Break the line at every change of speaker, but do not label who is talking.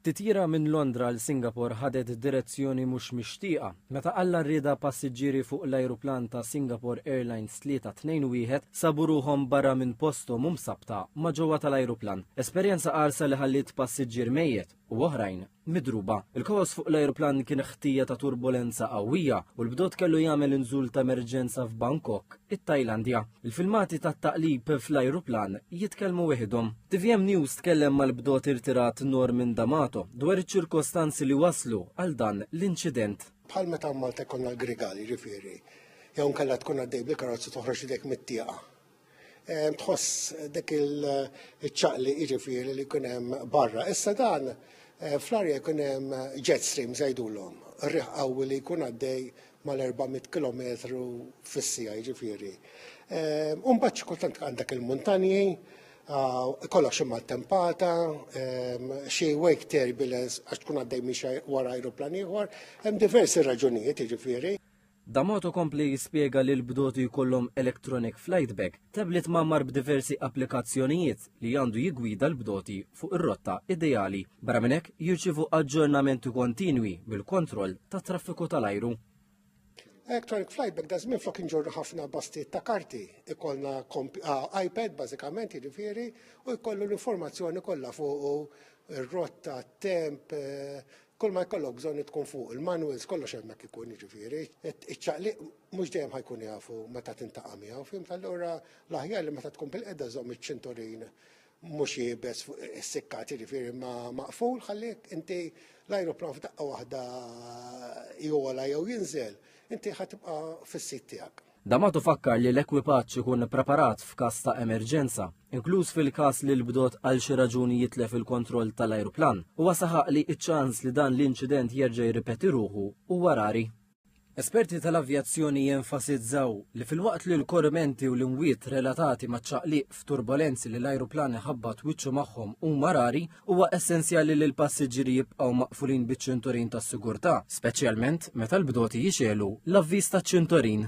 Titjira minn Londra l Singapore ħadet direzzjoni mhux mixtieqa meta alla rrieda passiġġieri fuq l-ajruplan ta' Singapore Airlines 321 sabu ruhom barra minn posthom msabta ma' ġewwa tal-ajruplan. Esperjenza qarsa li ħallit passiġġier mejjed u oħrajn midruba. Il-kaos fuq l-ajruplan kien ħtija ta' turbulenza qawwija u l-bdot kellu jagħmel inżul ta' emerġenza f'Bangkok, it-Tajlandja. Il-filmati tat-taqlib fl-ajruplan jitkellmu weħidhom. TVM News tkellem mal-bdot irtirat Norman D'Amato dwar iċ-ċirkostanzi li waslu għal dan l-inċident.
Bħal meta Malta jkollna l-grigali ġifieri, jew nkella tkun għaddej bil-karozza toħroġ idejk mit-tieqa. Tħoss dak il-ċaqli ġifieri li jkun hemm barra. Issa dan fl-arja jkun hemm jet stream żgħidulhom, riħ qawwi li jkun għaddej mal-400 km fis-siegħa ġifieri. Mbagħad xi kultant għandek il-muntanji, kollok xi mal-tempata, xi wake turbulence għax tkun għaddej miex wara ajruplan ieħor, hemm diversi raġunijiet jiġifieri.
D'Amato kompli jispjega li l-bdoti jkollhom electronic flight bag, tablet mammar b'diversi applikazzjonijiet li għandu jigwida l-bdoti fuq ir-rotta ideali. Barra minn hekk jirċievu aġġornamenti kontinwi bil-kontroll tat traffiku tal-ajru.
Electronic flight bag da żmien flok inġorru ħafna bastiet ta' karti. Ikollna iPad bażikament jiġifieri u jkollu l-informazzjoni kollha fuq ir-rotta, temp, kull ma jkollok bżonn tkun fuq il-manuals kollox hemmhekk ikun jiġifieri. Iċ-ċaqliq mhux dejjem ħajkun jafu meta tintaqa' miegħu, fimt allura l-aħjar li meta tkun bil-qiegħda żomm iċ-ċinturin mhux jibes fuq is-sikkat jiġifieri ma maqful ħallek inti l-ajruplan f'daqqa waħda jola jew jinżel, inti ħatibqa' fis-sit tiegħek.
D'Amato fakkar li l-ekwipaġġ ikun preparat f'każ ta' emerġenza, inkluż fil-każ li l-bdot għal xi raġuni jitlef il-kontroll tal-ajruplan, huwa saħaq li ċ-ċans li dan l-inċident jerġa' jirripeti ruħu huwa rari. Esperti tal-avjazzjoni jenfasizzaw li fil-waqt li l-korrementi u l-imwiet relatati ma' ċaqliq f'turbulenzi li l-ajruplan iħabbat wiċċu magħhom huma rari, huwa essenzjali li l-passiġġieri jibqgħu maqfulin biċ-ċinturin tas-sigurtà, speċjalment meta l-bdoti jixelu l-avviż taċ-ċinturin.